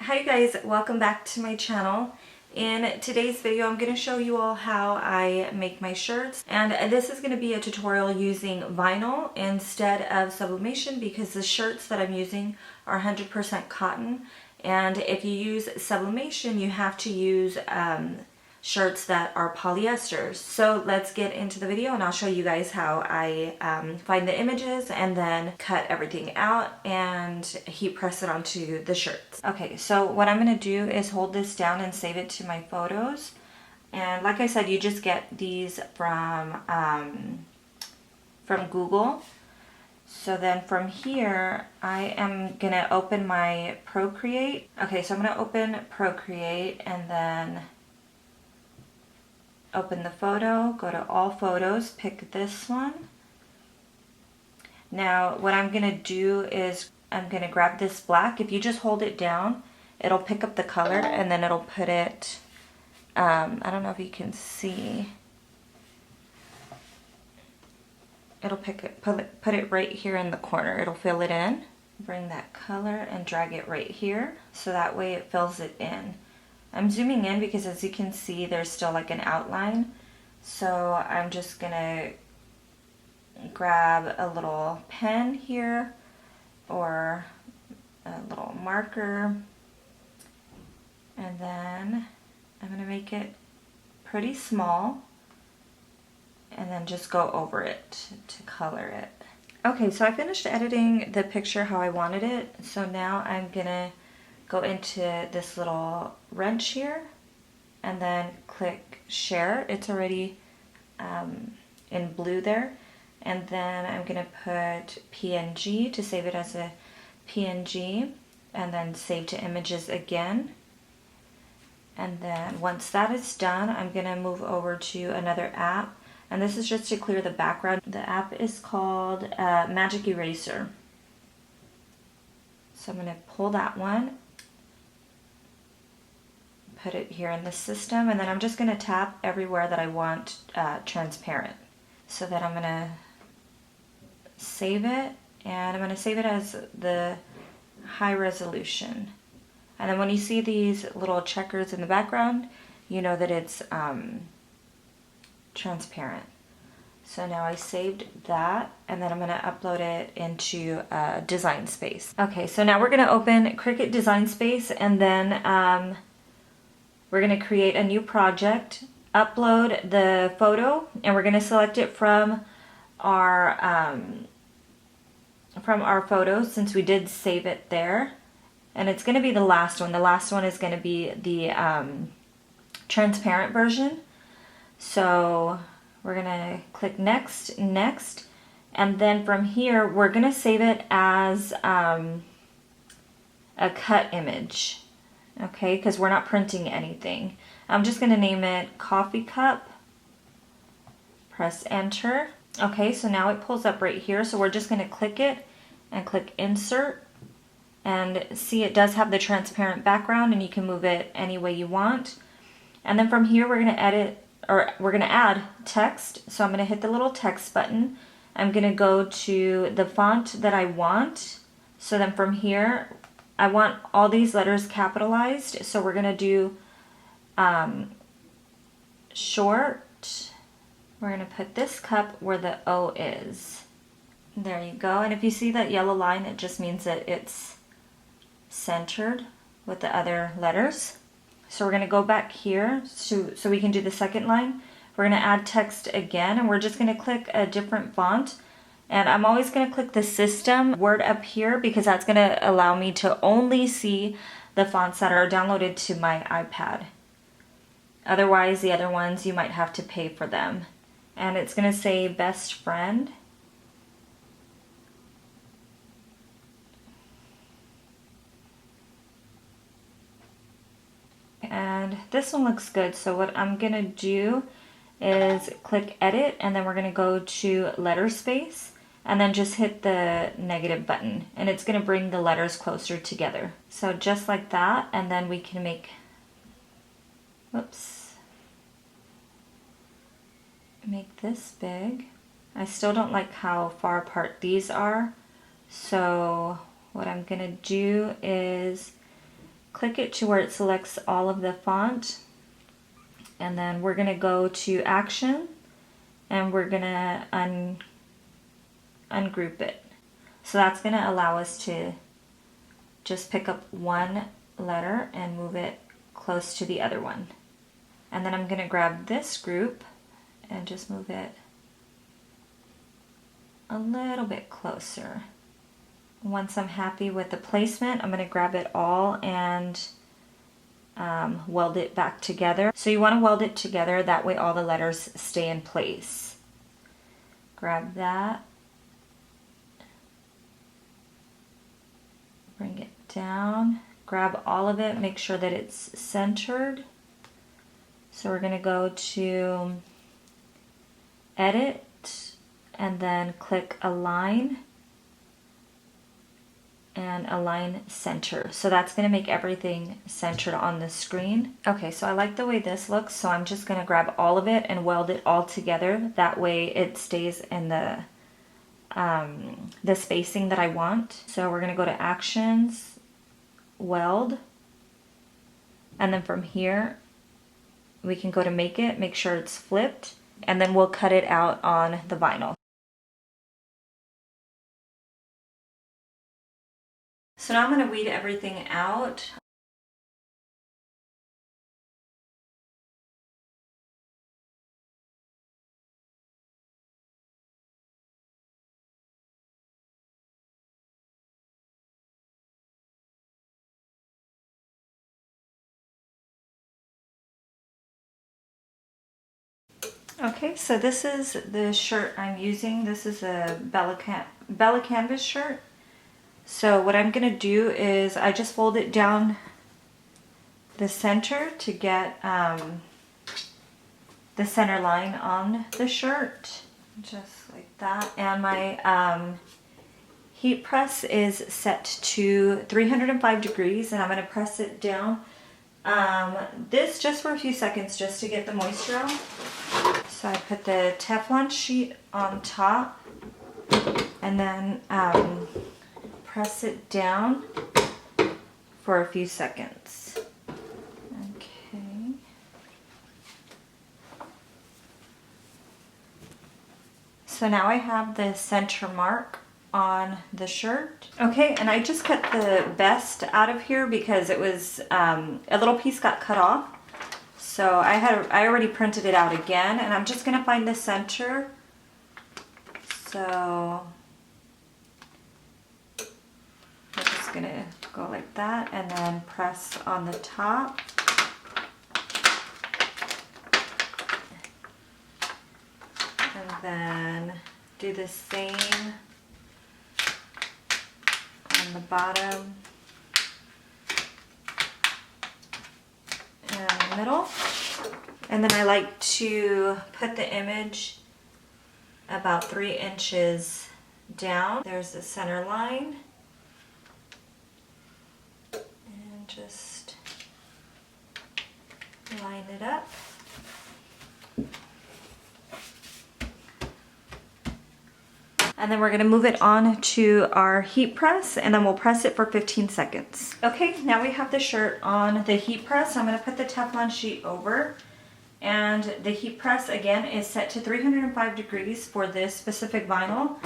Hi guys, welcome back to my channel. In today's video, I'm going to show you all how I make my shirts, and this is going to be a tutorial using vinyl instead of sublimation because the shirts that I'm using are 100% cotton, and if you use sublimation you have to use shirts that are polyesters. So let's get into the video and I'll show you guys how I find the images and then cut everything out and heat press it onto the shirts. Okay, so what I'm going to do is hold this down and save it to my photos. And like I said, you just get these from Google. So then from here, I am going to open my Procreate. Okay, so I'm going to open Procreate and then open the photo, go to all photos, pick this one. Now what I'm going to do is I'm going to grab this black. If you just hold it down, it'll pick up the color and then it'll put it, I don't know if you can see, it'll put it right here in the corner. It'll fill it in. Bring that color and drag it right here so that way it fills it in. I'm zooming in because as you can see there's still like an outline, so I'm just gonna grab a little pen here or a little marker, and then I'm gonna make it pretty small and then just go over it to color it. Okay, so I finished editing the picture how I wanted it, so now I'm gonna go into this little wrench here and then click share. It's already in blue there, and then I'm gonna put PNG to save it as a PNG and then save to images again. And then once that is done, I'm gonna move over to another app, and this is just to clear the background. The app is called Magic Eraser. So I'm gonna pull that one, put it here in the system, and then I'm just going to tap everywhere that I want transparent. So then I'm going to save it, and I'm going to save it as the high resolution. And then when you see these little checkers in the background, you know that it's transparent. So now I saved that, and then I'm going to upload it into Design Space. Okay, so now we're going to open Cricut Design Space, and then we're going to create a new project, upload the photo, and we're going to select it from our photos since we did save it there. And it's going to be the last one. The last one is going to be the transparent version. So we're going to click next, next, and then from here we're going to save it as a cut image. Okay, because we're not printing anything. I'm just going to name it coffee cup. Press enter. Okay, so now it pulls up right here. So we're just going to click it and click insert. And see, it does have the transparent background and you can move it any way you want. And then from here we're going to edit, or we're going to add text. So I'm going to hit the little text button. I'm going to go to the font that I want. So then from here, I want all these letters capitalized, so we're going to do short. We're going to put this cup where the O is. There you go. And if you see that yellow line, it just means that it's centered with the other letters. So we're going to go back here so we can do the second line. We're going to add text again, and we're just going to click a different font. And I'm always going to click the system word up here because that's going to allow me to only see the fonts that are downloaded to my iPad. Otherwise, the other ones, you might have to pay for them. And it's going to say best friend. And this one looks good. So what I'm going to do is click edit, and then we're going to go to letter space. And then just hit the negative button and it's going to bring the letters closer together. So just like that, and then we can make, whoops, make this big. I still don't like how far apart these are. So what I'm going to do is click it to where it selects all of the font, and then we're going to go to Action, and we're going to ungroup it. So that's going to allow us to just pick up one letter and move it close to the other one. And then I'm going to grab this group and just move it a little bit closer. Once I'm happy with the placement, I'm going to grab it all and weld it back together. So you want to weld it together, that way all the letters stay in place. Grab that, bring it down, grab all of it, make sure that it's centered. So we're going to go to Edit and then click Align and Align Center. So that's going to make everything centered on the screen. Okay, so I like the way this looks, so I'm just going to grab all of it and weld it all together. That way it stays in the spacing that I want. So we're going to go to Actions, Weld, and then from here we can go to make sure it's flipped, and then we'll cut it out on the vinyl. So now I'm going to weed everything out. Okay, so this is the shirt I'm using. This is a Bella Canvas shirt. So what I'm going to do is I just fold it down the center to get the center line on the shirt, just like that. And my heat press is set to 305 degrees, and I'm going to press it down. This just for a few seconds just to get the moisture out. So I put the Teflon sheet on top and then press it down for a few seconds. Okay. So now I have the center mark on the shirt. Okay, and I just cut the vest out of here because it was a little piece got cut off. So I already printed it out again, and I'm just gonna find the center. So I'm just gonna go like that and then press on the top. And then do the same on the bottom and the middle. And then I like to put the image about 3 inches down. There's the center line. And just line it up. And then we're going to move it on to our heat press, and then we'll press it for 15 seconds. Okay, now we have the shirt on the heat press. I'm going to put the Teflon sheet over, and the heat press again is set to 305 degrees for this specific vinyl,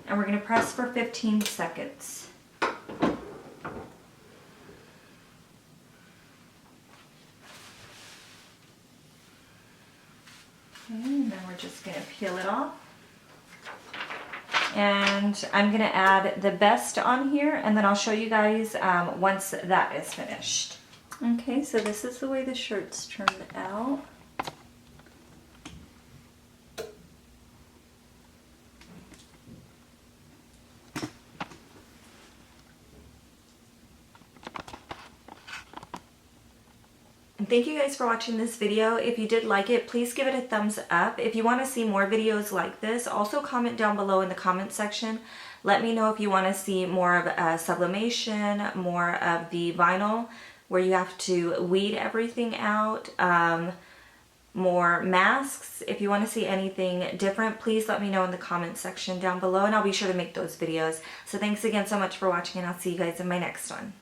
and we're going to press for 15 seconds. Okay, and then we're just going to peel it off. And I'm going to add the vest on here, and then I'll show you guys once that is finished. Okay, so this is the way the shirt's turned out. Thank you guys for watching this video. If you did like it, please give it a thumbs up. If you want to see more videos like this, also comment down below in the comment section. Let me know if you want to see more of sublimation, more of the vinyl where you have to weed everything out, more masks. If you want to see anything different, please let me know in the comment section down below, and I'll be sure to make those videos. So thanks again so much for watching, and I'll see you guys in my next one.